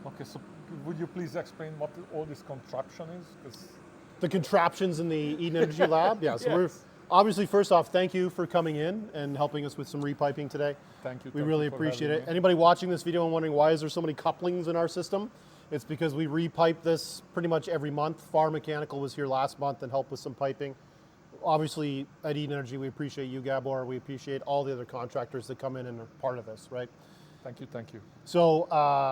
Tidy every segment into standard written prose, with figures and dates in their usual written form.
Okay, so would you please explain what all this contraption is? 'Cause The contraptions in the Eden Energy Lab? Yeah, so Yes. we're, obviously first off, thank you for coming in and helping us with some repiping today. Thank you. We thank really you for appreciate having it. me. Anybody watching this video and wondering why is there so many couplings in our system? It's because we repipe this pretty much every month. Far Mechanical was here last month and helped with some piping. Obviously, at Eden Energy, we appreciate you, Gabor. We appreciate all the other contractors that come in and are part of this, right? Thank you, thank you. So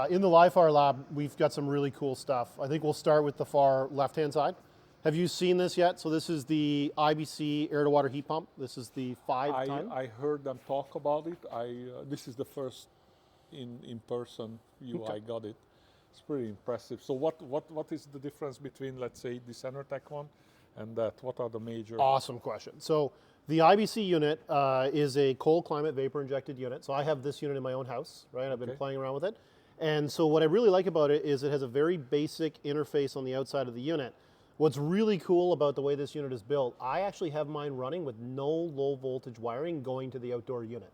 in the LiFAR lab, we've got some really cool stuff. I think we'll start with the far left-hand side. Have you seen this yet? So this is the IBC air-to-water heat pump. This is the 5-ton. I heard them talk about it. This is the first in person view I got it. It's pretty impressive. So what is the difference between, let's say, this Enertech one and that? What are the major? Awesome question. So the IBC unit is a cold climate vapor injected unit. So I have this unit in my own house, right? I've been playing around with it. And so what I really like about it is it has a very basic interface on the outside of the unit. What's really cool about the way this unit is built, I actually have mine running with no low voltage wiring going to the outdoor unit.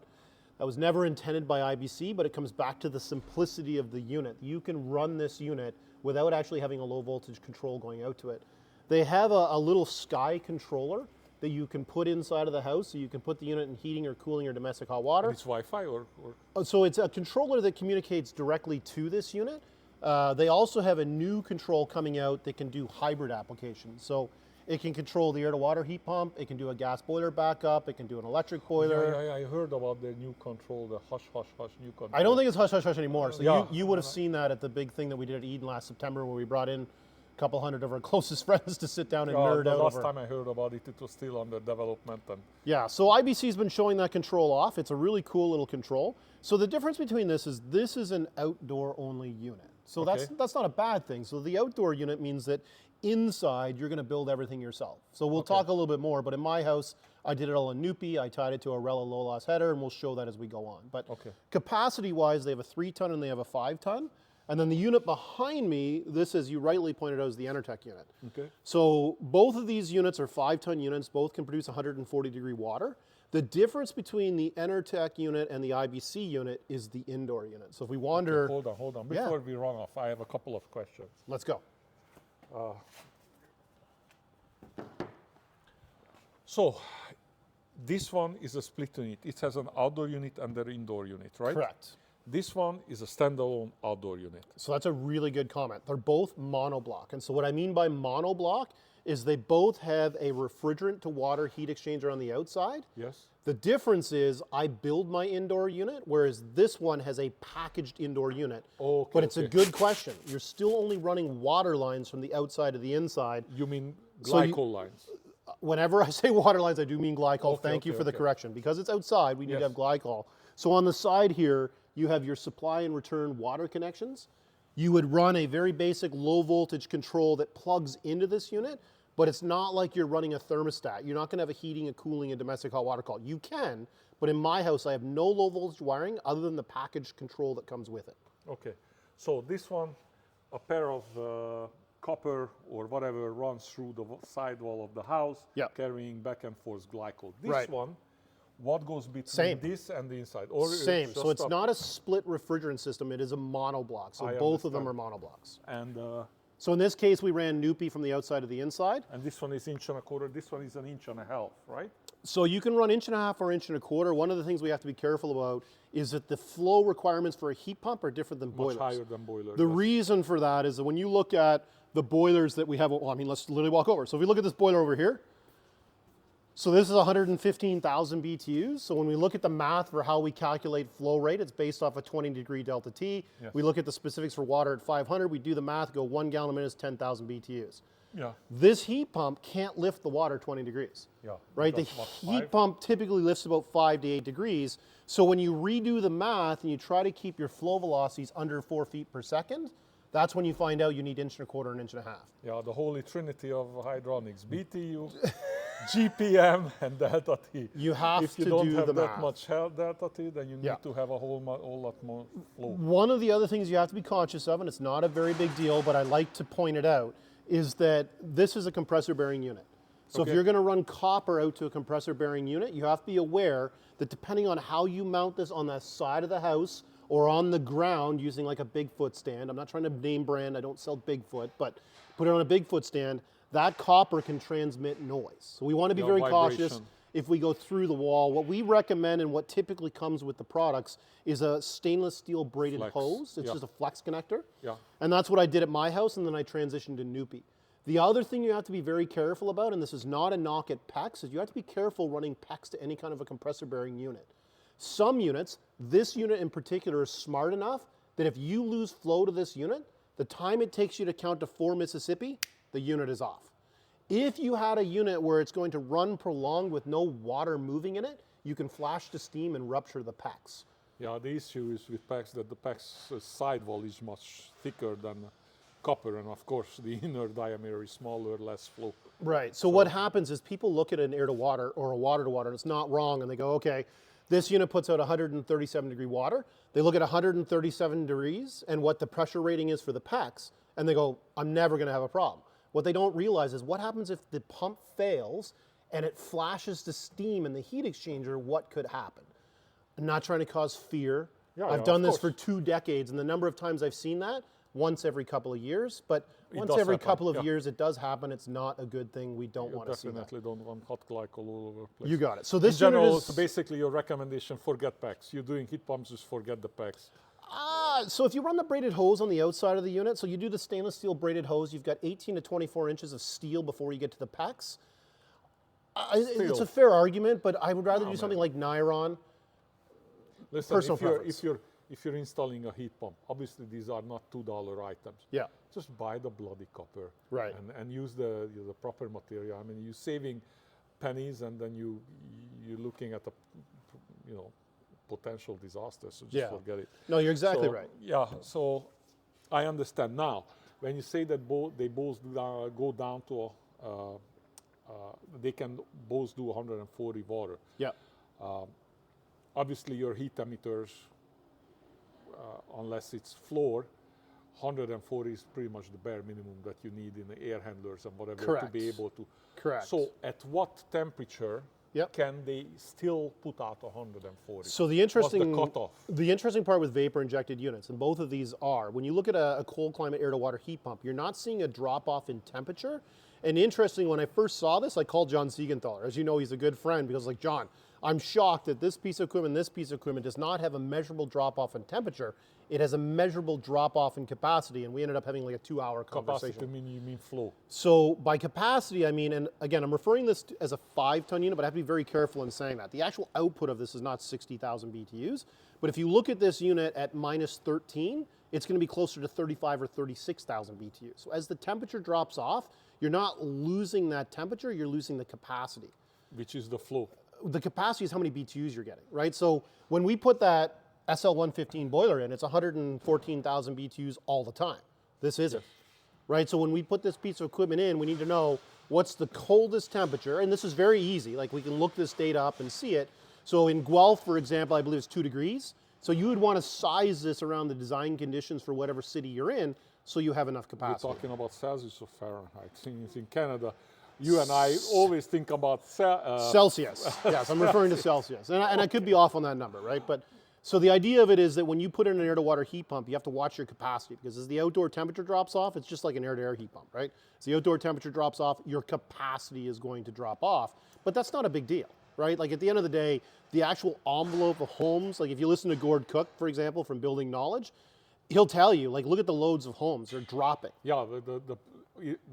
That was never intended by IBC, but it comes back to the simplicity of the unit. You can run this unit without actually having a low voltage control going out to it. They have a little sky controller that you can put inside of the house, so you can put the unit in heating or cooling or domestic hot water. It's Wi-Fi or? So it's a controller that communicates directly to this unit. They also have a new control coming out that can do hybrid applications. So it can control the air-to-water heat pump, it can do a gas boiler backup, it can do an electric boiler. Yeah, I heard about the new control, the hush new control. I don't think it's hush hush hush anymore. So Yeah. you would have seen that at the big thing that we did at Eden last September where we brought in a couple hundred of our closest friends to sit down and nerd the out last over. time I heard about it, it was still under development. And Yeah, so IBC's been showing that control off. It's a really cool little control. So the difference between this is an outdoor only unit. So that's not a bad thing. So the outdoor unit means that inside you're going to build everything yourself. So we'll talk a little bit more, but in my house I did it all in Nupi. I tied it to a Rella low loss header and we'll show that as we go on. But capacity wise they have a 3-ton and they have a 5-ton. And then the unit behind me, this, as you rightly pointed out, is the Enertech unit. Okay. So both of these units are 5-ton units. Both can produce 140-degree water. The difference between the Enertech unit and the IBC unit is the indoor unit. So if we wander... Okay, hold on. Before we run off, I have a couple of questions. Let's go. So this one is a split unit. It has an outdoor unit and an indoor unit, right? Correct. This one is a standalone outdoor unit. So that's a really good comment. They're both monoblock. And so what I mean by monoblock is they both have a refrigerant to water heat exchanger on the outside. Yes. The difference is I build my indoor unit, whereas this one has a packaged indoor unit. Okay, but it's a good question. You're still only running water lines from the outside to the inside. You mean So glycol lines? Whenever I say water lines, I do mean glycol. Thank you for the correction. Because it's outside, we need to have glycol. So on the side here, you have your supply and return water connections. You would run a very basic low voltage control that plugs into this unit, but it's not like you're running a thermostat. You're not going to have a heating, a cooling, a domestic hot water call. You can, but in my house, I have no low voltage wiring other than the packaged control that comes with it. Okay. So this one, a pair of copper or whatever runs through the sidewall of the house, carrying back and forth glycol. This one, what goes between this and the inside? Or Same. So it's not a split refrigerant system. It is a monoblock. So both of them are monoblocks. And so in this case, we ran Nupi from the outside to the inside. And this one is 1.25 inches. This one is 1.5 inches, right? So you can run 1.5 inches or 1.25 inches. One of the things we have to be careful about is that the flow requirements for a heat pump are different than boilers. Much higher than boilers. The reason for that is that when you look at the boilers that we have, well, I mean, let's literally walk over. So if we look at this boiler over here, so this is 115,000 BTUs. So when we look at the math for how we calculate flow rate, it's based off a 20-degree delta T. Yes. We look at the specifics for water at 500. We do the math, go 1 gallon a minute is 10,000 BTUs. Yeah. This heat pump can't lift the water 20 degrees. Yeah. Right? The heat pump typically lifts about 5 to 8 degrees. So when you redo the math and you try to keep your flow velocities under 4 feet per second, that's when you find out you need 1.25 inches and 1.5 inches. Yeah, the holy trinity of hydronics: BTU, GPM, and delta T. You have if you to don't do have the that math. much delta T, then you need to have a whole lot more flow. One of the other things you have to be conscious of, and it's not a very big deal, but I like to point it out, is that this is a compressor bearing unit. So if you're going to run copper out to a compressor bearing unit, you have to be aware that depending on how you mount this on the side of the house or on the ground using like a Bigfoot stand. I'm not trying to name brand, I don't sell Bigfoot, but put it on a Bigfoot stand, that copper can transmit noise. So we want to be very cautious if we go through the wall. What we recommend and what typically comes with the products is a stainless steel braided hose. It's just a flex connector. And that's what I did at my house, and then I transitioned to Nupi. The other thing you have to be very careful about, and this is not a knock at PEX, is you have to be careful running PEX to any kind of a compressor bearing unit. Some units, this unit in particular, is smart enough that if you lose flow to this unit, the time it takes you to count to 4 Mississippi, the unit is off. If you had a unit where it's going to run prolonged with no water moving in it, you can flash the steam and rupture the PEX. Yeah, the issue is with PEX that the PEX sidewall is much thicker than copper, and of course the inner diameter is smaller, less flow. Right, so what happens is people look at an air to water or a water to water, and it's not wrong, and they go, okay, this unit puts out 137 degree water. They look at 137 degrees and what the pressure rating is for the PEX, and they go, I'm never gonna have a problem. What they don't realize is what happens if the pump fails and it flashes to steam in the heat exchanger, what could happen? I'm not trying to cause fear. I've done this for 2 decades, and the number of times I've seen that, once every couple of years, but once every couple of years it does happen. It's not a good thing. We don't want to see that. Definitely don't want hot glycol all over the place. You got it. So this in general, unit is so basically your recommendation, forget PEX. You're doing heat pumps, just forget the PEX. So if you run the braided hose on the outside of the unit, so you do the stainless steel braided hose, you've got 18 to 24 inches of steel before you get to the PEX. It's a fair argument, but I would rather do something like nylon. Listen, personal preference. If you're installing a heat pump, obviously these are not $2 items. Yeah. Just buy the bloody copper. Right. And use the proper material. I mean, you're saving pennies, and then you're looking at a potential disaster. So just forget it. No, you're exactly right. Yeah. So I understand now. When you say that they both go down to they can both do 140 water. Yeah. Obviously, your heat emitters, unless it's floor, 140 is pretty much the bare minimum that you need in the air handlers and whatever to be able to. Correct. So at what temperature can they still put out 140? So the interesting, what's the cutoff? The interesting part with vapor injected units, and both of these are, when you look at a cold climate air to water heat pump, you're not seeing a drop off in temperature. And interesting, when I first saw this, I called John Siegenthaler. As you know, he's a good friend, because like, John, I'm shocked that this piece of equipment does not have a measurable drop off in temperature. It has a measurable drop off in capacity, and we ended up having like a 2-hour conversation. Capacity, you mean flow? So by capacity, I mean, and again, I'm referring this as a 5-ton unit, but I have to be very careful in saying that. The actual output of this is not 60,000 BTUs, but if you look at this unit at minus 13, it's going to be closer to 35 or 36,000 BTUs. So as the temperature drops off, you're not losing that temperature, you're losing the capacity. Which is the flow. The capacity is how many BTUs you're getting, right? So when we put that SL115 boiler in, it's 114,000 BTUs all the time. This isn't, right? So when we put this piece of equipment in, we need to know what's the coldest temperature, and this is very easy. Like, we can look this data up and see it. So in Guelph, for example, I believe it's 2 degrees. So you would want to size this around the design conditions for whatever city you're in, so you have enough capacity. We're talking about Celsius or Fahrenheit. Since in Canada, you and I always think about Celsius. Yes, I'm referring to Celsius. And I could be off on that number, right? But so the idea of it is that when you put in an air-to-water heat pump, you have to watch your capacity, because as the outdoor temperature drops off, it's just like an air-to-air heat pump, right? As the outdoor temperature drops off, your capacity is going to drop off. But that's not a big deal, right? Like, at the end of the day, the actual envelope of homes, like if you listen to Gord Cook, for example, from Building Knowledge, he'll tell you, like, look at the loads of homes, they're dropping. Yeah,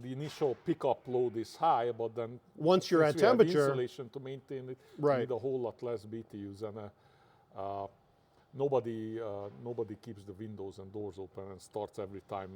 the initial pickup load is high, but then once you're at temperature, insulation to maintain it, you need a whole lot less BTUs, and nobody keeps the windows and doors open and starts every time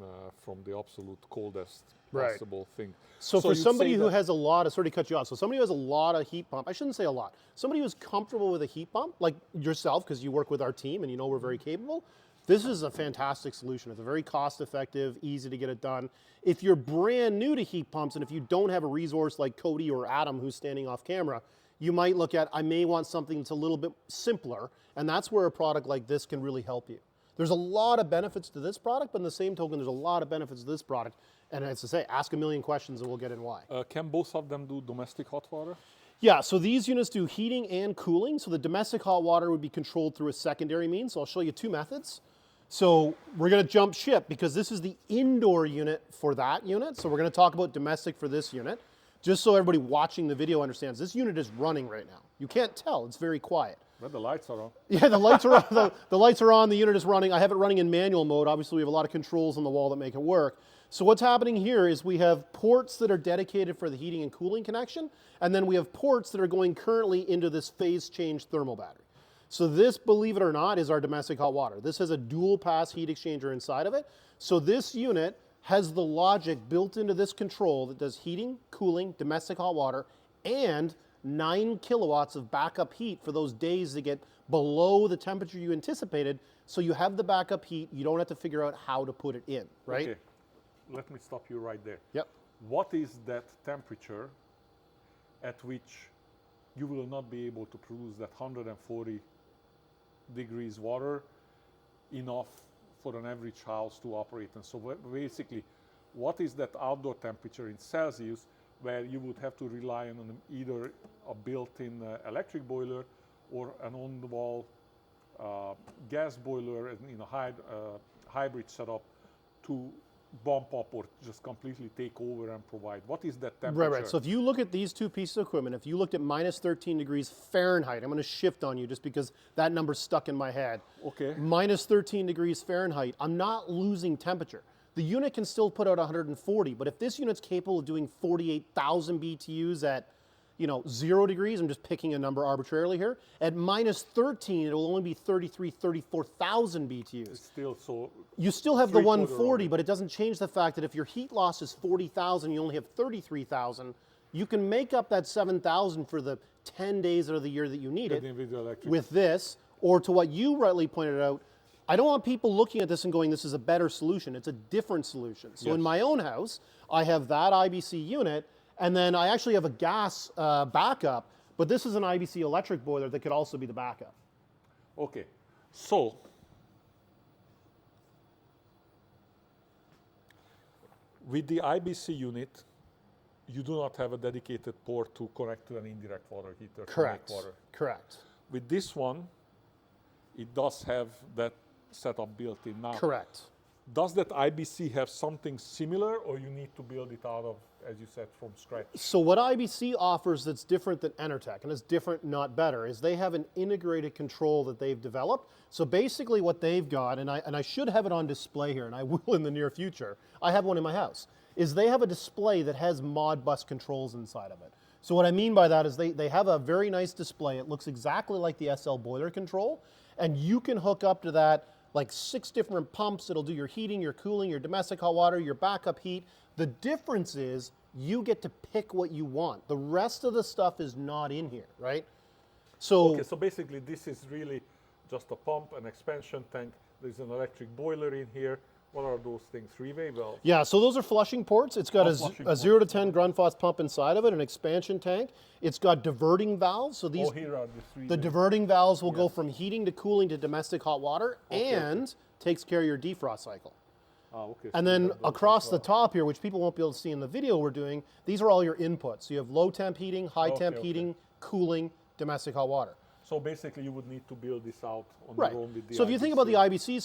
from the absolute coldest possible thing. So for somebody who has a lot of, sorry to cut you off, so somebody who has a lot of heat pump, I shouldn't say a lot, somebody who's comfortable with a heat pump, like yourself, because you work with our team and you know we're very capable, this is a fantastic solution. It's a very cost-effective, easy to get it done. If you're brand new to heat pumps, and if you don't have a resource like Cody or Adam who's standing off camera, you might look at, I may want something that's a little bit simpler, and that's where a product like this can really help you. There's a lot of benefits to this product, but in the same token, there's a lot of benefits to this product. And as I say, ask a million questions and we'll get in why. Can both of them do domestic hot water? Yeah, so these units do heating and cooling. So the domestic hot water would be controlled through a secondary means. So I'll show you two methods. So we're going to jump ship because this is the indoor unit for that unit. So we're going to talk about domestic for this unit. Just so everybody watching the video understands, this unit is running right now. You can't tell, it's very quiet. But the lights are on. Yeah, the lights are on. The lights are on, the unit is running. I have it running in manual mode. Obviously we have a lot of controls on the wall that make it work. So what's happening here is we have ports that are dedicated for the heating and cooling connection, and then we have ports that are going currently into this phase change thermal battery. So this, believe it or not, is our domestic hot water. This has a dual pass heat exchanger inside of it. So this unit has the logic built into this control that does heating, cooling, domestic hot water, and 9 kilowatts of backup heat for those days that get below the temperature you anticipated. So you have the backup heat, you don't have to figure out how to put it in, right? Okay. Let me stop you right there. Yep. What is that temperature at which you will not be able to produce that 140 degrees water enough for an average house to operate? And so basically, what is that outdoor temperature in Celsius where you would have to rely on either a built-in electric boiler or an on-the-wall gas boiler in a hybrid setup to bump up or just completely take over and provide? What is that temperature? Right. So if you look at these two pieces of equipment, if you looked at minus 13 degrees Fahrenheit, I'm going to shift on you just because that number's stuck in my head. Okay. Minus 13 degrees Fahrenheit, I'm not losing temperature. The unit can still put out 140, but if this unit's capable of doing 48,000 BTUs at 0 degrees, I'm just picking a number arbitrarily here, at minus 13, it will only be 34,000 BTUs. It's still so. You still have the 140, but it doesn't change the fact that if your heat loss is 40,000, you only have 33,000, you can make up that 7,000 for the 10 days of the year that you need it with this, or to what you rightly pointed out, I don't want people looking at this and going, this is a better solution. It's a different solution. So in my own house, I have that IBC unit, and then I actually have a gas backup, but this is an IBC electric boiler that could also be the backup. Okay, so with the IBC unit, you do not have a dedicated port to connect to an indirect water heater. Correct. To make water. Correct. With this one, it does have that setup built in now. Correct. Does that IBC have something similar, or you need to build it out of, as you said, from scratch? So what IBC offers that's different than Enertech, and it's different, not better, is they have an integrated control that they've developed. So basically what they've got, and I should have it on display here, and I will in the near future, I have one in my house, is they have a display that has Modbus controls inside of it. So what I mean by that is they have a very nice display. It looks exactly like the SL boiler control, and you can hook up to that like 6 different pumps. It'll do your heating, your cooling, your domestic hot water, your backup heat. The difference is you get to pick what you want. The rest of the stuff is not in here, right? So, okay, so basically this is really just a pump, an expansion tank. There's an electric boiler in here. What are those things? 3-way valves? Yeah, so those are flushing ports. It's got a 0 to 10 Grundfos pump inside of it, an expansion tank. It's got diverting valves. So these, here are the 3-way. The diverting valves will go from heating to cooling to domestic hot water and takes care of your defrost cycle. Okay. And then across the top here, which people won't be able to see in the video we're doing, these are all your inputs. So you have low temp heating, high temp heating, cooling, domestic hot water. So basically you would need to build this out on your own with the So if you think about the IBC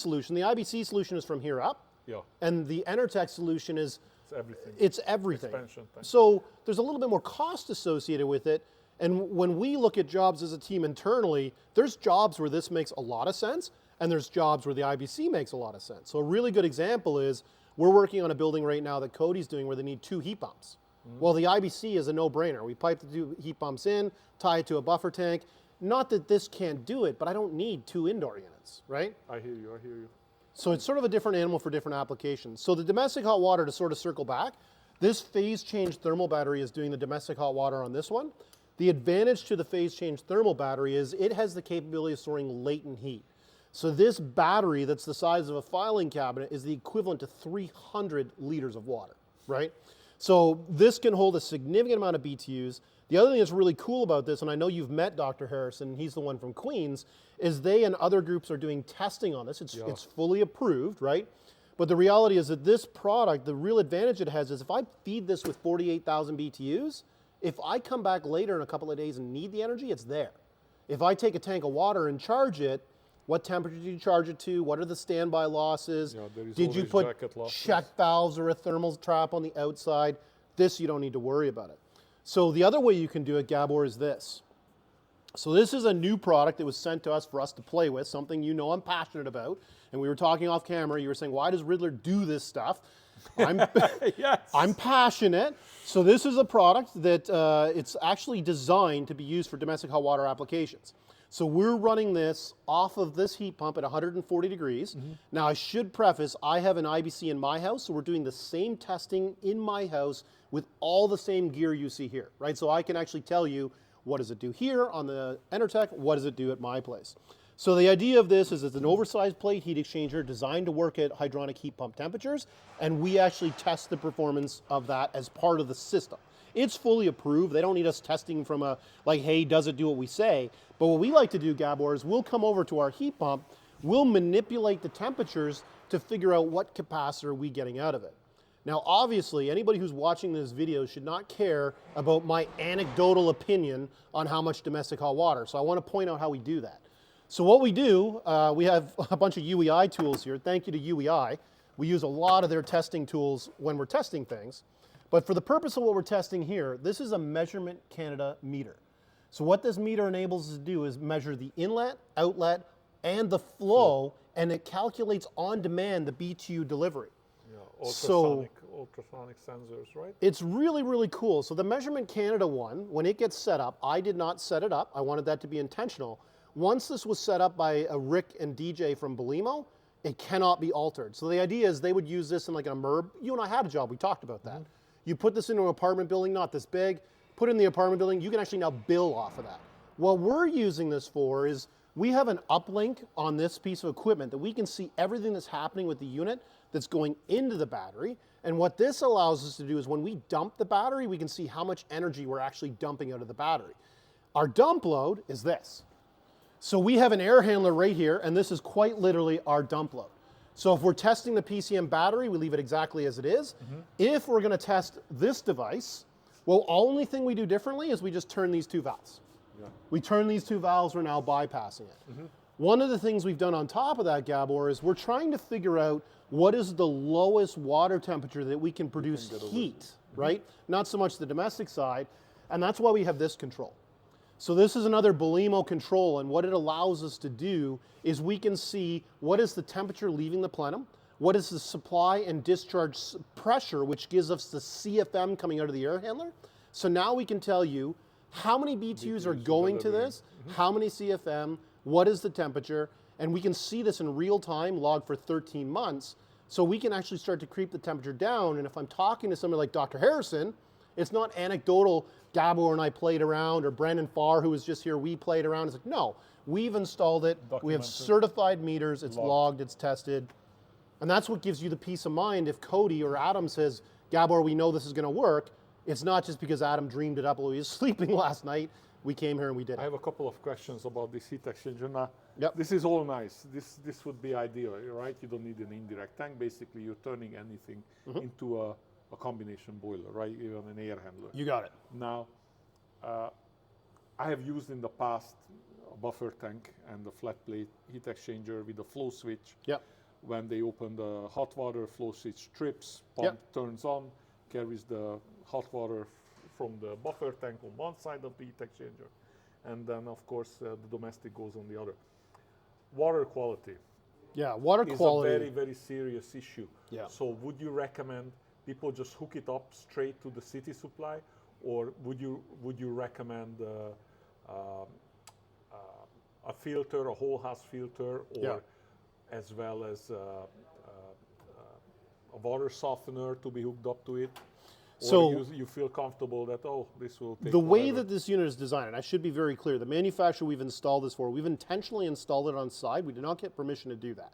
solution is from here up. Yeah. And the Enertech solution is everything. It's everything. Expansion tank. So there's a little bit more cost associated with it. And when we look at jobs as a team internally, there's jobs where this makes a lot of sense, and there's jobs where the IBC makes a lot of sense. So a really good example is we're working on a building right now that Cody's doing where they need 2 heat pumps. Well, the IBC is a no-brainer. We pipe the 2 heat pumps in, tie it to a buffer tank. Not that this can't do it, but I don't need 2 indoor units, right? I hear you, I hear you. So it's sort of a different animal for different applications. So the domestic hot water, to sort of circle back, this phase change thermal battery is doing the domestic hot water on this one. The advantage to the phase change thermal battery is it has the capability of storing latent heat. So this battery that's the size of a filing cabinet is the equivalent to 300 liters of water, right? So this can hold a significant amount of BTUs. The other thing that's really cool about this, and I know you've met Dr. Harrison, he's the one from Queens, is they and other groups are doing testing on this. It's fully approved, right? But the reality is that this product, the real advantage it has is if I feed this with 48,000 BTUs, If I come back later in a couple of days and need the energy, it's there. If I take a tank of water and charge it, what temperature do you charge it to? What are the standby losses? Did you put check valves or a thermal trap on the outside? This, you don't need to worry about it. So the other way you can do it, Gabor, is this. So this is a new product that was sent to us for us to play with, something you know I'm passionate about. And we were talking off camera, you were saying, why does Riddler do this stuff? Yes. I'm passionate. So this is a product that it's actually designed to be used for domestic hot water applications. So we're running this off of this heat pump at 140 degrees. Now I should preface, I have an IBC in my house, so we're doing the same testing in my house with all the same gear you see here, right? So I can actually tell you, what does it do here on the Enertech? What does it do at my place? So the idea of this is it's an oversized plate heat exchanger designed to work at hydronic heat pump temperatures, and we actually test the performance of that as part of the system. It's fully approved. They don't need us testing from a, like, hey, does it do what we say? But what we like to do, Gabor, is we'll come over to our heat pump, we'll manipulate the temperatures to figure out what capacitor are we getting out of it. Now, obviously, anybody who's watching this video should not care about my anecdotal opinion on how much domestic hot water. So I want to point out how we do that. So what we do, we have a bunch of UEI tools here. Thank you to UEI. We use a lot of their testing tools when we're testing things. But for the purpose of what we're testing here, this is a Measurement Canada meter. So what this meter enables us to do is measure the inlet, outlet, and the flow, and it calculates on demand the BTU delivery. Yeah, ultrasonic sensors, right? It's really, really cool. So the Measurement Canada one, when it gets set up, I did not set it up. I wanted that to be intentional. Once this was set up by Rick and DJ from BELIMO, it cannot be altered. So the idea is they would use this in like an MERB. You and I had a job, we talked about that. You put this into an apartment building, not this big, put it in the apartment building, you can actually now bill off of that. What we're using this for is we have an uplink on this piece of equipment that we can see everything that's happening with the unit that's going into the battery. And what this allows us to do is when we dump the battery, we can see how much energy we're actually dumping out of the battery. Our dump load is this. So we have an air handler right here, and this is quite literally our dump load. So if we're testing the PCM battery, we leave it exactly as it is. If we're gonna test this device, well, only thing we do differently is we just turn these two valves. Yeah. We turn these two valves, we're now bypassing it. One of the things we've done on top of that, Gabor, is we're trying to figure out what is the lowest water temperature that we can produce heat, right? Not so much the domestic side, and that's why we have this control. So this is another BELIMO control, and what it allows us to do is we can see what is the temperature leaving the plenum, what is the supply and discharge pressure, which gives us the CFM coming out of the air handler. So now we can tell you how many BTUs are going to this, how many CFM, what is the temperature, and we can see this in real time, log for 13 months, so we can actually start to creep the temperature down. And if I'm talking to somebody like Dr. Harrison, it's not anecdotal, Gabor and I played around, or Brandon Farr, who was just here, we played around. It's like, no, we've installed it, we have certified meters, it's logged, it's tested, and that's what gives you the peace of mind if Cody or Adam says, Gabor, we know this is gonna work. It's not just because Adam dreamed it up while he was sleeping last night. We came here and we did it. I have a couple of questions about this heat exchanger. Now, this is all nice. This would be ideal, right? You don't need an indirect tank. Basically, you're turning anything into a combination boiler, right? Even an air handler. You got it. Now, I have used in the past a buffer tank and a flat plate heat exchanger with a flow switch. When they open the hot water, flow switch trips, pump turns on, carries the hot water from the buffer tank on one side of the heat exchanger, and then of course the domestic goes on the other. Water quality. Water quality is a very, very serious issue. So would you recommend people just hook it up straight to the city supply, or would you recommend a filter, a whole house filter, or as well as a water softener to be hooked up to it? So you feel comfortable that, oh, this will take the way that this unit is designed, and I should be very clear, the manufacturer we've installed this for, we've intentionally installed it on side. We did not get permission to do that.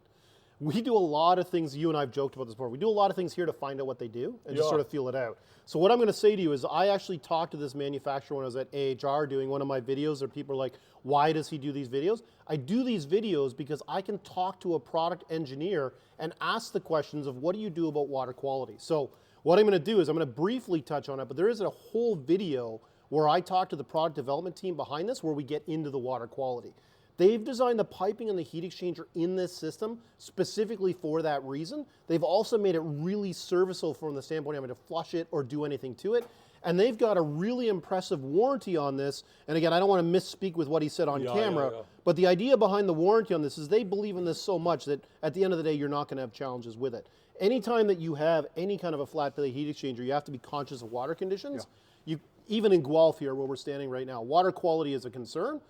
We do a lot of things, you and I have joked about this before, we do a lot of things here to find out what they do and just sort of feel it out. So what I'm going to say to you is I actually talked to this manufacturer when I was at AHR doing one of my videos, or people are like, why does he do these videos? I do these videos because I can talk to a product engineer and ask the questions of what do you do about water quality. So what I'm going to do is I'm going to briefly touch on it, but there is a whole video where I talk to the product development team behind this, where we get into the water quality. They've designed the piping and the heat exchanger in this system specifically for that reason. They've also made it really serviceable from the standpoint of having to flush it or do anything to it. And they've got a really impressive warranty on this. And again, I don't want to misspeak with what he said on camera, but the idea behind the warranty on this is they believe in this so much that at the end of the day, you're not going to have challenges with it. Anytime that you have any kind of a flat plate heat exchanger, you have to be conscious of water conditions. Even in Guelph here, where we're standing right now, water quality is a concern.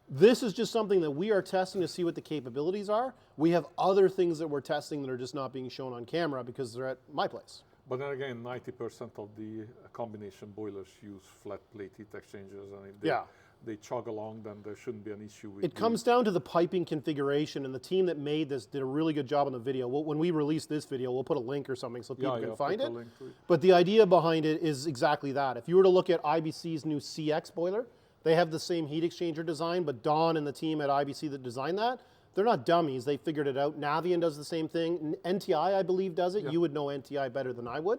This is just something that we are testing to see what the capabilities are. We have other things that we're testing that are just not being shown on camera because they're at my place. But then again, 90% of the combination boilers use flat plate heat exchangers, and if they chug along, then there shouldn't be an issue with it. Comes down to the piping configuration, and the team that made this did a really good job on the video. When we release this video, we'll put a link or something so people can find it. But the idea behind it is exactly that. If you were to look at IBC's new CX boiler, they have the same heat exchanger design, but Don and the team at IBC that designed that, they're not dummies. They figured it out. Navien does the same thing. NTI, I believe, does it. You would know NTI better than I would.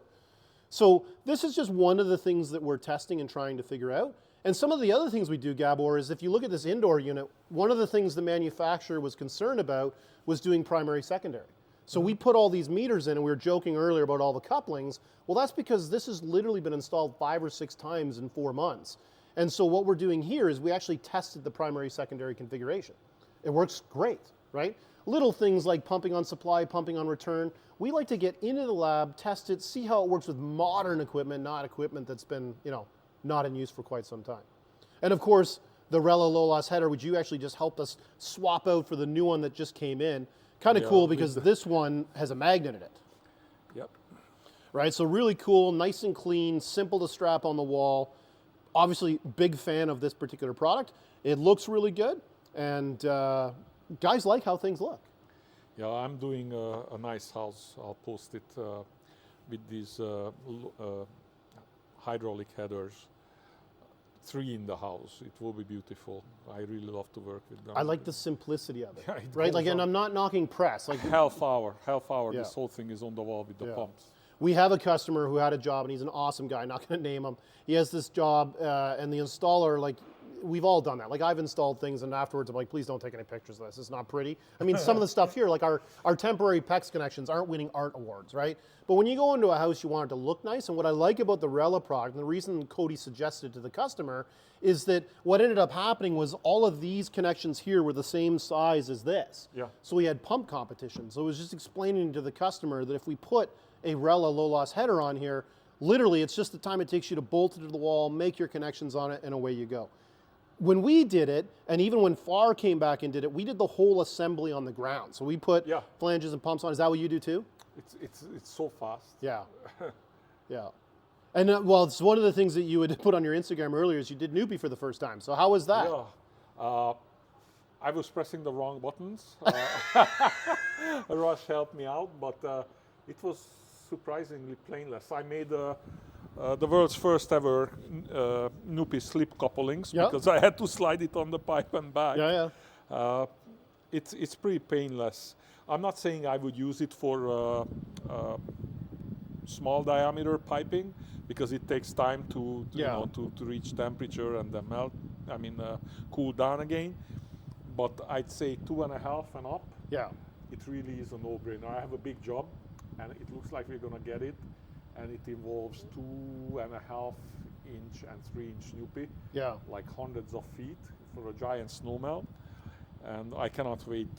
So this is just one of the things that we're testing and trying to figure out. And some of the other things we do, Gabor, is if you look at this indoor unit, one of the things the manufacturer was concerned about was doing primary, secondary. So we put all these meters in, and we were joking earlier about all the couplings. Well, that's because this has literally been installed 5 or 6 times in 4 months. And so what we're doing here is we actually tested the primary, secondary configuration. It works great, right? Little things like pumping on supply, pumping on return. We like to get into the lab, test it, see how it works with modern equipment, not equipment that's been, not in use for quite some time. And of course, the Rella Low Loss header, which you actually just helped us swap out for the new one that just came in. Kind of cool because this one has a magnet in it. Yep. Right, so really cool, nice and clean, simple to strap on the wall. Obviously, big fan of this particular product. It looks really good, and guys like how things look. Yeah, I'm doing a nice house. I'll post it with these hydraulic headers. 3 in the house. It will be beautiful. I really love to work with them. I like the simplicity of it, right? Like, and I'm not knocking press. Like half hour. This whole thing is on the wall with the pumps. We have a customer who had a job, and he's an awesome guy, not going to name him. He has this job, and the installer, like, we've all done that. Like, I've installed things, and afterwards I'm like, please don't take any pictures of this. It's not pretty. I mean, some of the stuff here, like our temporary PEX connections aren't winning art awards, right? But when you go into a house, you want it to look nice, and what I like about the Rella product, and the reason Cody suggested to the customer, is that what ended up happening was all of these connections here were the same size as this. Yeah. So we had pump competition. So it was just explaining to the customer that if we put a Rella low loss header on here, literally it's just the time it takes you to bolt it to the wall, make your connections on it, and away you go. When we did it, and even when FAR came back and did it, we did the whole assembly on the ground. So we put flanges and pumps on. Is that what you do too? It's so fast. Yeah, yeah. And well, it's one of the things that you would put on your Instagram earlier is you did Nupi for the first time. So how was that? Yeah. I was pressing the wrong buttons. Rush helped me out, but it was surprisingly painless. I made the world's first ever Nupi slip couplings because I had to slide it on the pipe and back. It's pretty painless. I'm not saying I would use it for small diameter piping because it takes time to reach temperature and then melt. I mean, cool down again. But I'd say 2.5 and up. Yeah. It really is a no-brainer. I have a big job, and it looks like we're gonna get it, and it involves 2.5 inch and 3 inch Nupi. Yeah. Like hundreds of feet for a giant snow melt, and I cannot wait.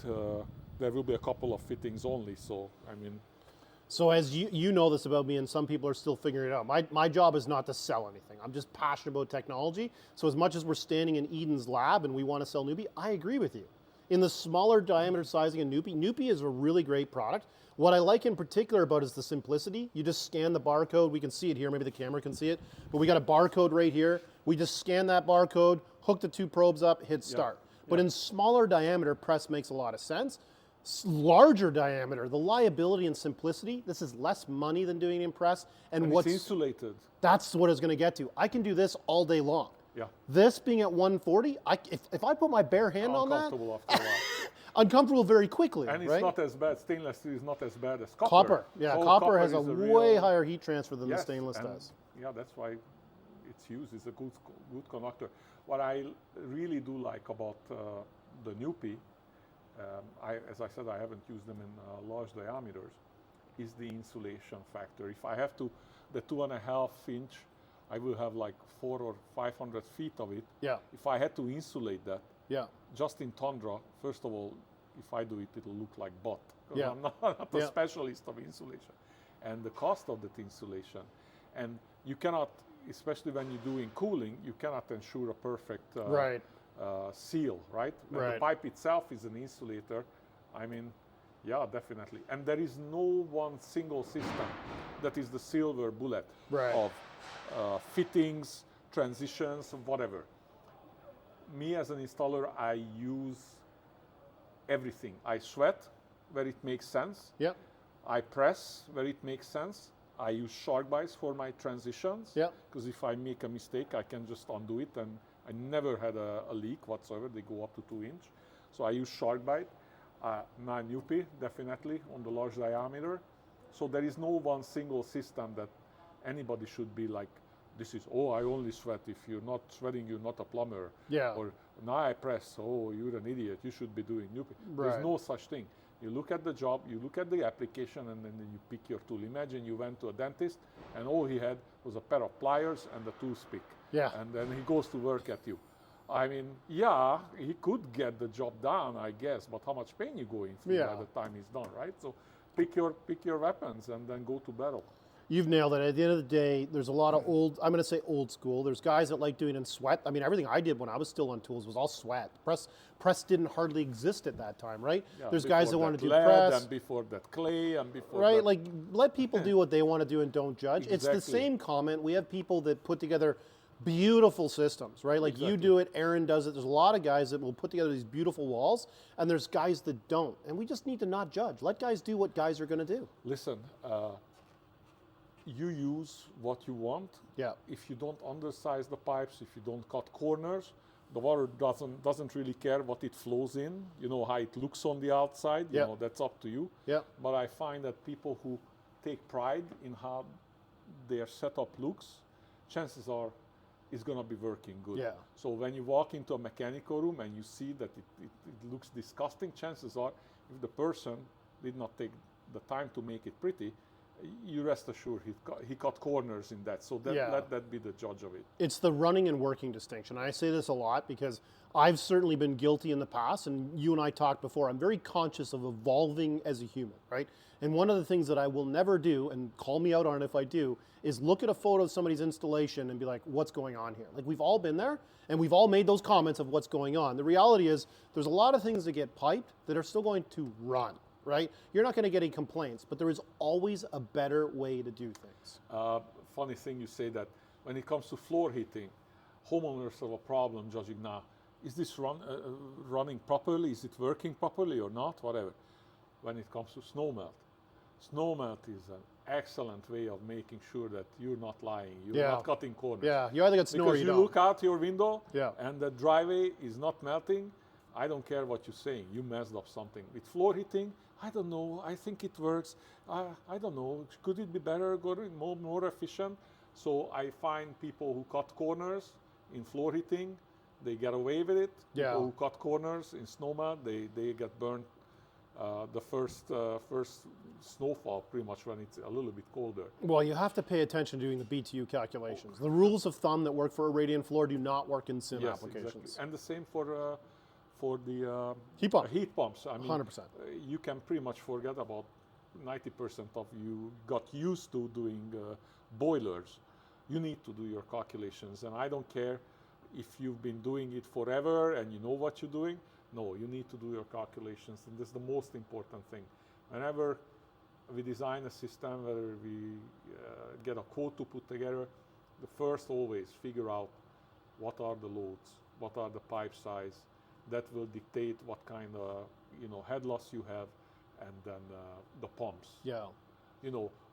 There will be a couple of fittings only, so I mean. So as you know this about me, and some people are still figuring it out, my job is not to sell anything. I'm just passionate about technology. So as much as we're standing in Eden's lab and we want to sell Nupi, I agree with you. In the smaller diameter sizing of Nupi is a really great product. What I like in particular about it is the simplicity. You just scan the barcode. We can see it here. Maybe the camera can see it. But we got a barcode right here. We just scan that barcode, hook the 2 probes up, hit start. But in smaller diameter, press makes a lot of sense. Larger diameter, the liability and simplicity, this is less money than doing in press. And what's it's insulated. That's what I was going to get to. I can do this all day long. Yeah. This being at 140, if I put my bare hand on that, uncomfortable after a while. Uncomfortable very quickly. And it's not as bad. Stainless steel is not as bad as copper. Copper, yeah, so copper has a is way higher heat transfer than the stainless does. Yeah, that's why its use. It's a good conductor. What I really do like about the NUPI, as I said, I haven't used them in large diameters, is the insulation factor. If I have to, the 2.5 inch, I will have like 400 or 500 feet of it. Yeah. If I had to insulate that, yeah, just in tundra, first of all, if I do it, it'll look like butt. Yeah. I'm not a specialist of insulation. And the cost of that insulation. And you cannot, especially when you're doing cooling, you cannot ensure a perfect seal, right? When the pipe itself is an insulator, I mean, yeah, definitely. And there is no one single system that is the silver bullet of fittings, transitions, whatever. Me as an installer, I use everything. I sweat where it makes sense. Yep. I press where it makes sense. I use shark bites for my transitions. Yep. Because if I make a mistake, I can just undo it, and I never had a leak whatsoever. They go up to 2 inch. So I use shark bite. 9 UP, definitely, on the large diameter. So there is no one single system that anybody should be like, this is, oh, I only sweat. If you're not sweating, you're not a plumber. Yeah. Or now I press, oh, you're an idiot. You should be doing UP. Right. There's no such thing. You look at the job, you look at the application, and then you pick your tool. Imagine you went to a dentist, and all he had was a pair of pliers and a toothpick. Yeah. And then he goes to work at you. I mean, yeah, he could get the job done, I guess, but how much pain you going through by the time he's done, right? So pick your weapons and then go to battle. You've nailed it. At the end of the day, there's a lot of old, I'm going to say old school. There's guys that like doing in sweat. I mean, everything I did when I was still on tools was all sweat. Press didn't hardly exist at that time, right? Yeah, there's guys that want to do lead, press. And before that clay, and before right, that. like let people do what they want to do and don't judge. Exactly. It's the same comment. We have people that put together beautiful systems, right? Like you do it, Aaron does it. There's a lot of guys that will put together these beautiful walls, and there's guys that don't. And we just need to not judge. Let guys do what guys are going to do. Listen, you use what you want. Yeah. If you don't undersize the pipes, if you don't cut corners, the water doesn't really care what it flows in. You know how it looks on the outside. You know, that's up to you. Yeah. But I find that people who take pride in how their setup looks, chances are it's going to be working good. Yeah. So when you walk into a mechanical room and you see that it looks disgusting, chances are if the person did not take the time to make it pretty, you rest assured he cut corners in that. So let that be the judge of it. It's the running and working distinction. I say this a lot because I've certainly been guilty in the past, and you and I talked before. I'm very conscious of evolving as a human, right? And one of the things that I will never do, and call me out on it if I do, is look at a photo of somebody's installation and be like, what's going on here? Like, we've all been there, and we've all made those comments of what's going on. The reality is there's a lot of things that get piped that are still going to run. Right? You're not going to get any complaints, but there is always a better way to do things. Funny thing you say that when it comes to floor heating, homeowners have a problem judging now. Is this running properly? Is it working properly or not? Whatever. When it comes to snow melt is an excellent way of making sure that you're not lying. You're not cutting corners. Yeah, you either get snow or you don't. Because you look out your window and the driveway is not melting. I don't care what you're saying. You messed up something. With floor heating, I don't know. I think it works. I don't know. Could it be better, more efficient? So I find people who cut corners in floor heating, they get away with it. Yeah. People who cut corners in snowmelt, they get burned the first snowfall, pretty much when it's a little bit colder. Well, you have to pay attention to doing the BTU calculations. The rules of thumb that work for a radiant floor do not work in sim applications. Exactly. And the same for the heat pumps. I mean, 100%. You can pretty much forget about 90% of you got used to doing boilers. You need to do your calculations, and I don't care if you've been doing it forever and you know what you're doing. No, you need to do your calculations, and this is the most important thing. Whenever we design a system, whether we get a quote to put together, the first always figure out what are the loads, what are the pipe size. That will dictate what kind of head loss you have, and then the pumps. Yeah.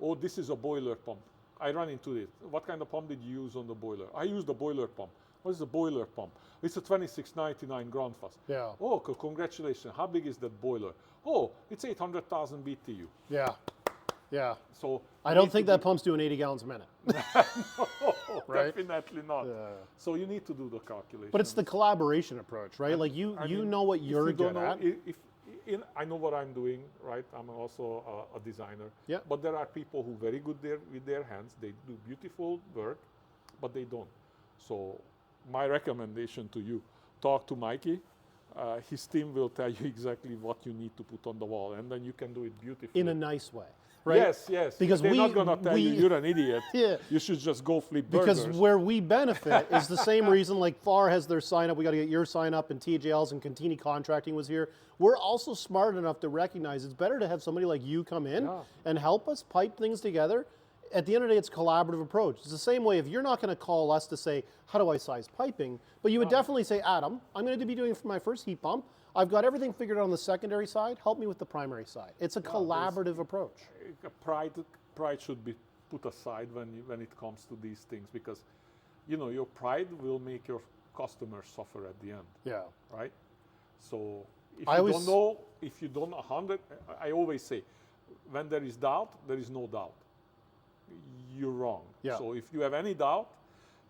Oh, this is a boiler pump. I run into it. What kind of pump did you use on the boiler? I used the boiler pump. What is a boiler pump? It's a 2699 ground fast. Yeah. Oh, congratulations. How big is that boiler? Oh, it's 800,000 BTU. Yeah. Yeah. So I don't think that pump's doing 80 gallons a minute. No. No, right? definitely not. So you need to do the calculation. But it's the collaboration approach, right? Like you know what you're good at. I know what I'm doing, right? I'm also a designer. Yeah. But there are people who are very good there with their hands. They do beautiful work, but they don't. So my recommendation to you, talk to Mikey. His team will tell you exactly what you need to put on the wall, and then you can do it beautifully. In a nice way, right? Yes, yes. Because they're not going to tell you you're an idiot. Yeah. You should just go flip burgers. Because where we benefit is the same reason like FAR has their sign up, we got to get your sign up, and TJL's and Contini Contracting was here. We're also smart enough to recognize it's better to have somebody like you come in and help us pipe things together. At the end of the day, it's a collaborative approach. It's the same way if you're not going to call us to say, how do I size piping? But you would definitely say, Adam, I'm going to be doing for my first heat pump. I've got everything figured out on the secondary side. Help me with the primary side. It's a collaborative approach. Pride should be put aside when it comes to these things, because your pride will make your customers suffer at the end. Yeah. Right? So if you don't know 100, I always say, when there is doubt, there is no doubt. You're wrong. Yeah. So if you have any doubt,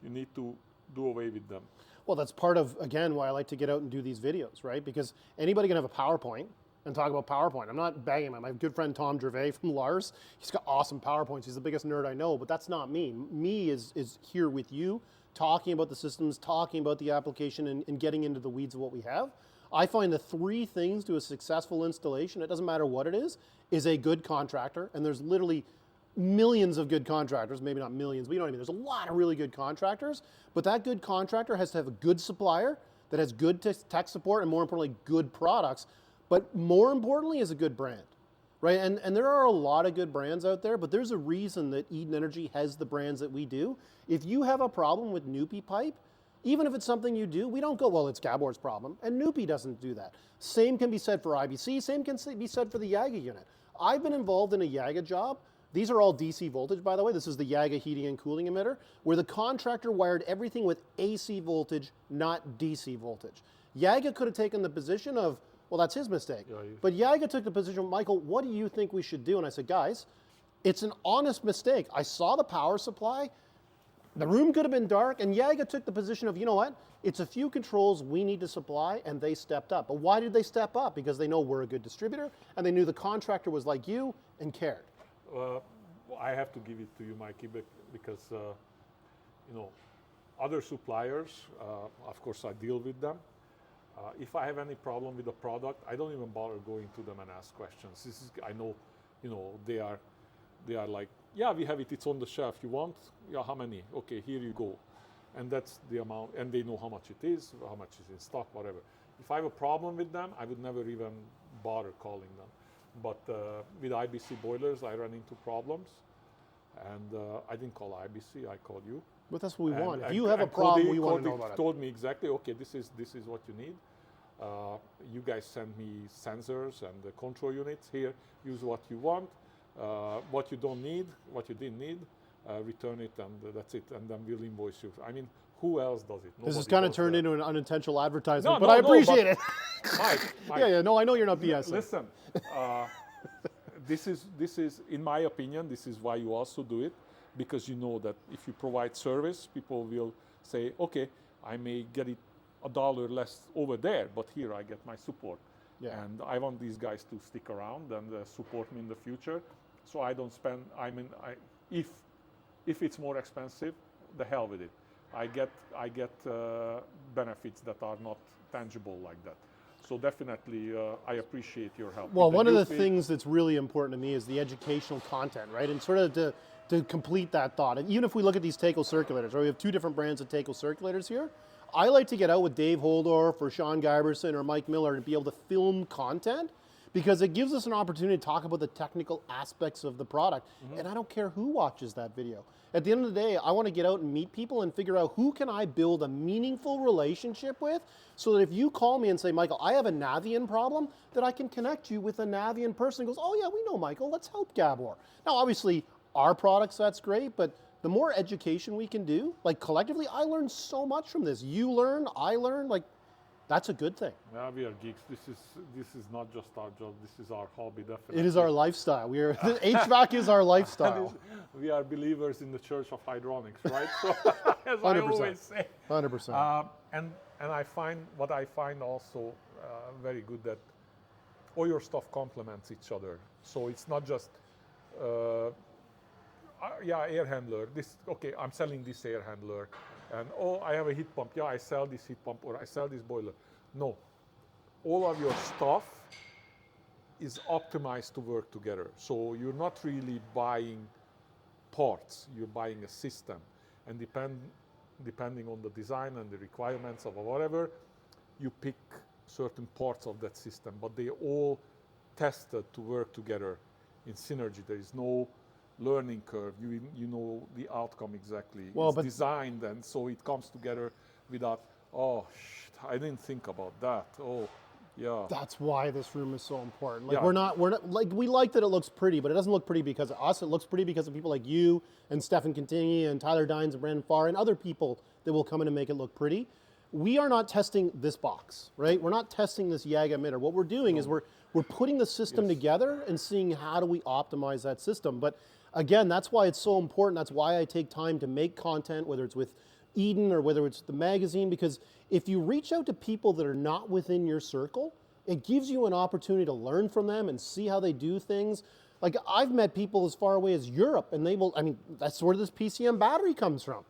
you need to do away with them. Well, that's part of, again, why I like to get out and do these videos, right? Because anybody can have a PowerPoint and talk about PowerPoint. I'm not bagging him. My good friend Tom Gervais from Lars, he's got awesome PowerPoints. He's the biggest nerd I know, but that's not me. Me is here with you, talking about the systems, talking about the application, and getting into the weeds of what we have. I find the 3 things to a successful installation, it doesn't matter what it is a good contractor, and there's literally millions of good contractors, maybe not millions, but you know what I mean. There's a lot of really good contractors, but that good contractor has to have a good supplier that has good tech support and, more importantly, good products. But more importantly is a good brand, right? And there are a lot of good brands out there, but there's a reason that Eden Energy has the brands that we do. If you have a problem with Nupi pipe, even if it's something you do, we don't go, well, it's Gabor's problem, and Nupi doesn't do that. Same can be said for IBC, same can be said for the JAGA unit. I've been involved in a JAGA job. These are all DC voltage, by the way. This is the JAGA heating and cooling emitter, where the contractor wired everything with AC voltage, not DC voltage. JAGA could have taken the position of, well, that's his mistake. But JAGA took the position, Michael, what do you think we should do? And I said, guys, it's an honest mistake. I saw the power supply. The room could have been dark, and JAGA took the position of, you know what? It's a few controls we need to supply, and they stepped up. But why did they step up? Because they know we're a good distributor, and they knew the contractor was like you and cared. I have to give it to you, Mikey, because other suppliers, of course, I deal with them. If I have any problem with the product, I don't even bother going to them and ask questions. I know, they are like, yeah, we have it. It's on the shelf. You want? Yeah, how many? Okay, here you go, and that's the amount. And they know how much it is, how much is in stock, whatever. If I have a problem with them, I would never even bother calling them. But with IBC boilers, I ran into problems, and I didn't call IBC. I called you. But that's what we want. If you have a problem, we want to know about it. Told me exactly. Okay, this is what you need. You guys send me sensors and the control units. Here, use what you want. What you don't need, what you didn't need, return it, and that's it. And then we'll invoice you. I mean, who else does it? Nobody. This is kind of turned into an unintentional advertisement, but I appreciate it. Mike. Yeah, no, I know you're not BSing. Listen, this is, in my opinion, this is why you also do it, because you know that if you provide service, people will say, okay, I may get it $1 less over there, but here I get my support. Yeah. And I want these guys to stick around and support me in the future. So I don't spend, if it's more expensive, the hell with it. I get benefits that are not tangible like that. So definitely, I appreciate your help. Well, one of the things that's really important to me is the educational content, right? And sort of to complete that thought, and even if we look at these Taco circulators, right? We have 2 different brands of Taco circulators here. I like to get out with Dave Holdorf or Sean Giberson or Mike Miller and be able to film content, because it gives us an opportunity to talk about the technical aspects of the product. Mm-hmm. And I don't care who watches that video. At the end of the day, I want to get out and meet people and figure out who can I build a meaningful relationship with, so that if you call me and say, Michael, I have a Navian problem, that I can connect you with a Navian person who goes, oh yeah, we know Michael, let's help Gabor. Now, obviously, our products, that's great, but the more education we can do, like collectively, I learned so much from this. You learn, I learn, like, That's a good thing. Yeah, we are geeks. This is not just our job. This is our hobby, definitely. It is our lifestyle. HVAC is our lifestyle. We are believers in the Church of Hydronics, right? So, as 100%. I always say. 100%. And I find what I find also very good that all your stuff complements each other. So it's not just air handler. I'm selling this air handler, and I have a heat pump. Yeah, I sell this heat pump, or I sell this boiler. No, all of your stuff is optimized to work together. So you're not really buying parts. You're buying a system, and depending on the design and the requirements of whatever, you pick certain parts of that system. But they all tested to work together in synergy. There is no learning curve. You know the outcome exactly. Well, it's designed, and so it comes together without, oh, shit, I didn't think about that. Oh, yeah. That's why this room is so important. Like, we're not like, we like that it looks pretty, but it doesn't look pretty because of us. It looks pretty because of people like you and Stefan Contini and Tyler Dines and Brandon Farr and other people that will come in and make it look pretty. We are not testing this box, right? We're not testing this JAGA emitter. What we're doing is we're putting the system together and seeing how do we optimize that system. But again, that's why it's so important. That's why I take time to make content, whether it's with Eden or whether it's the magazine, because if you reach out to people that are not within your circle, it gives you an opportunity to learn from them and see how they do things. Like, I've met people as far away as Europe, and that's where this PCM battery comes from.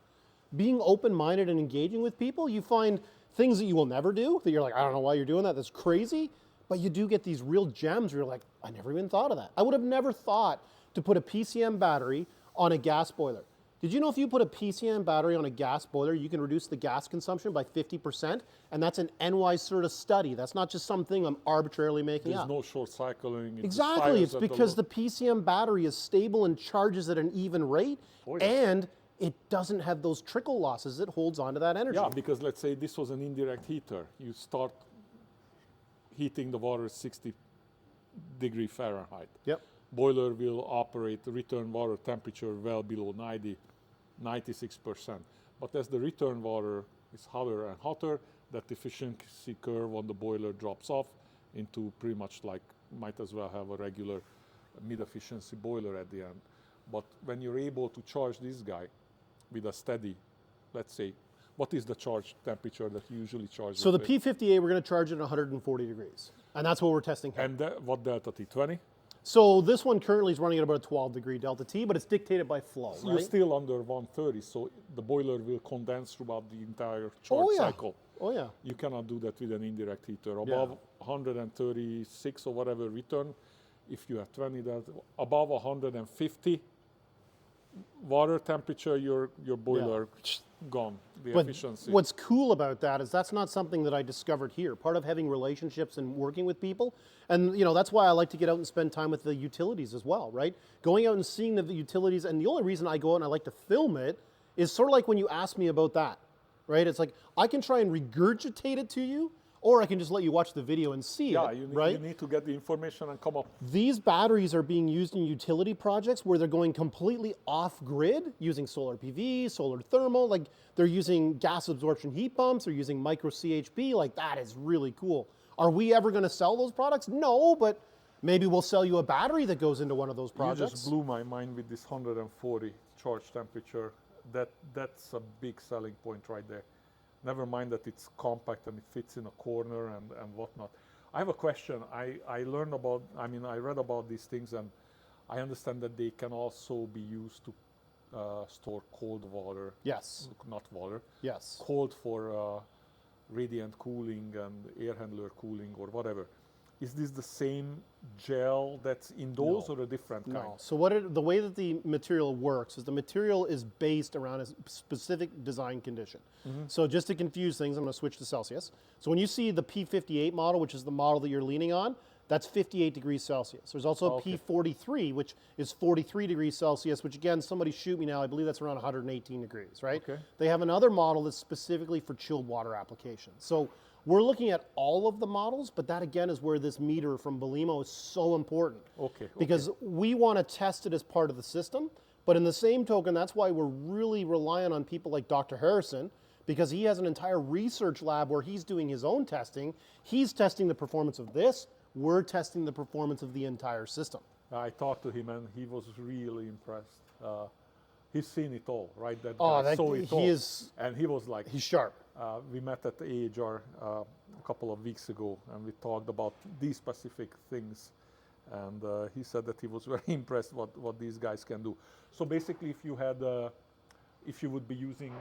Being open-minded and engaging with people, you find things that you will never do, that you're like, I don't know why you're doing that, that's crazy, but you do get these real gems where you're like, I never even thought of that. I would have never thought to put a PCM battery on a gas boiler. Did you know if you put a PCM battery on a gas boiler, you can reduce the gas consumption by 50%? And that's an NY CERTA study. That's not just something I'm arbitrarily making up. There's no short cycling. Exactly. It's because the PCM battery is stable and charges at an even rate, and it doesn't have those trickle losses. It holds onto that energy. Yeah, because let's say this was an indirect heater. You start heating the water at 60 Fahrenheit. Yep. Boiler will operate the return water temperature well below 96%. But as the return water is hotter and hotter, that efficiency curve on the boiler drops off into pretty much like, might as well have a regular mid-efficiency boiler at the end. But when you're able to charge this guy with a steady, let's say, what is the charge temperature that you usually charge? So the P58, we're going to charge it at 140 degrees. And that's what we're testing here. And what delta T? 20? So this one currently is running at about a 12 degree delta T, but it's dictated by flow, so you're still under 130, so the boiler will condense throughout the entire charge cycle. Oh yeah. You cannot do that with an indirect heater. Above 136 or whatever return, if you have 20, that above 150 water temperature, your boiler gone. The efficiency. What's cool about that is that's not something that I discovered here. Part of having relationships and working with people, and that's why I like to get out and spend time with the utilities as well, right? Going out and seeing the utilities, and the only reason I go out and I like to film it is sort of like when you asked me about that, right? It's like I can try and regurgitate it to you, or I can just let you watch the video and see it, right? You need to get the information and come up. These batteries are being used in utility projects where they're going completely off-grid, using solar PV, solar thermal, like they're using gas absorption heat pumps, they're using micro CHP, like that is really cool. Are we ever going to sell those products? No, but maybe we'll sell you a battery that goes into one of those projects. You just blew my mind with this 140 charge temperature. That's a big selling point right there. Never mind that it's compact and it fits in a corner and whatnot. I have a question. I learned about, I read about these things, and I understand that they can also be used to store cold water. Yes. Not water. Yes. Cold for radiant cooling and air handler cooling or whatever. Is this the same gel that's in those or a different kind? No. So the way that the material works is the material is based around a specific design condition. So just to confuse things, I'm going to switch to Celsius. So when you see the P58 model, which is the model that you're leaning on, that's 58 degrees Celsius. There's also a P43, which is 43 degrees Celsius, which again, somebody shoot me now, I believe that's around 118 degrees, right? Okay. They have another model that's specifically for chilled water applications. So we're looking at all of the models, but that again is where this meter from BELIMO is so important. Because we want to test it as part of the system, but in the same token, that's why we're really reliant on people like Dr. Harrison, because he has an entire research lab where he's doing his own testing. He's testing the performance of this. We're testing the performance of the entire system. I talked to him and he was really impressed. He's seen it all, right? That guy saw it all. And he was like, he's sharp. We met at the AHR a couple of weeks ago and we talked about these specific things. And he said that he was very impressed what these guys can do. So basically, if you had, if you would be using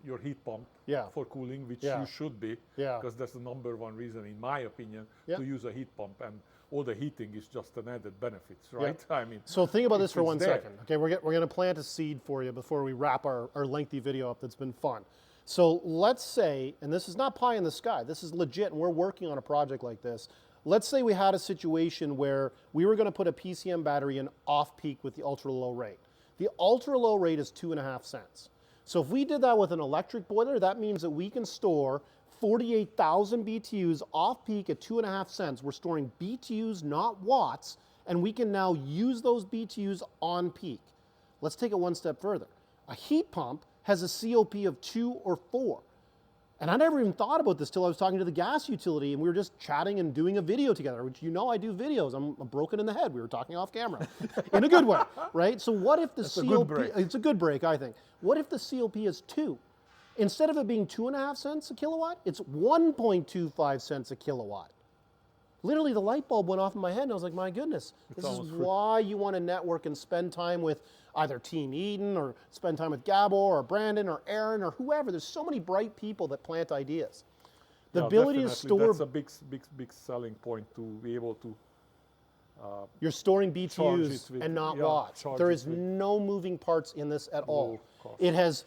your heat pump for cooling, which you should be, because that's the #1 reason, in my opinion, to use a heat pump. And all the heating is just an added benefits, right? I mean, so think about this for 1 second. Okay, we're going to plant a seed for you before we wrap our lengthy video up. That's been fun. So let's say, and this is not pie in the sky, this is legit, and we're working on a project like this. Let's say we had a situation where we were going to put a PCM battery in off-peak with the ultra-low rate. The ultra-low rate is 2.5 cents. So if we did that with an electric boiler, that means that we can store 48,000 BTUs off-peak at 2.5 cents. We're storing BTUs, not watts, and we can now use those BTUs on peak. Let's take it one step further. A heat pump has a COP of 2 or 4. And I never even thought about this till I was talking to the gas utility and we were just chatting and doing a video together, which you know I do videos. I'm broken in the head. We were talking off camera in a good way, right? So what if the COP, it's a good break, I think. What if the COP is 2? Instead of it being 2.5 cents a kilowatt, it's 1.25 cents a kilowatt. Literally the light bulb went off in my head and I was like, my goodness, this is why you want to network and spend time with either Team Eden or spend time with Gabor or Brandon or Aaron or whoever. There's so many bright people that plant ideas. The ability to store... That's a big selling point, to be able to... you're storing BTUs and not watts. There is no moving parts in this at all. It has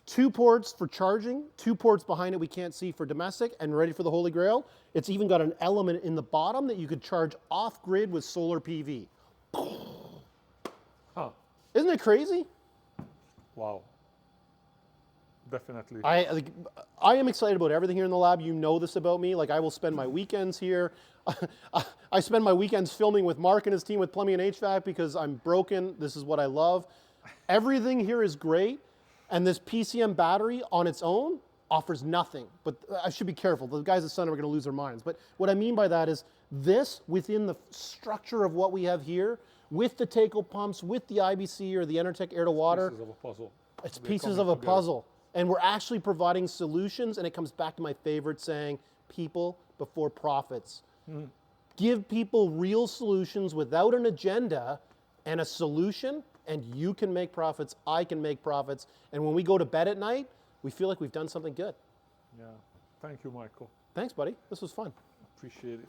2 ports for charging, 2 ports behind it we can't see for domestic, and ready for the Holy Grail. It's even got an element in the bottom that you could charge off-grid with solar PV. Huh. Isn't it crazy? Wow. Definitely. I am excited about everything here in the lab. You know this about me. Like, I will spend my weekends here. I spend my weekends filming with Mark and his team with plumbing and HVAC because I'm broken. This is what I love. Everything here is great. And this PCM battery on its own offers nothing. But I should be careful. The guys at Sun are going to lose their minds. But what I mean by that is this, within the structure of what we have here, with the Taco pumps, with the IBC or the Intertech air to water. Pieces of a puzzle. It's pieces of a puzzle. And we're actually providing solutions, and it comes back to my favorite saying, people before profits. Give people real solutions without an agenda and a solution, and you can make profits, I can make profits, and when we go to bed at night, we feel like we've done something good. Yeah. Thank you, Michael. Thanks, buddy. This was fun. Appreciate it.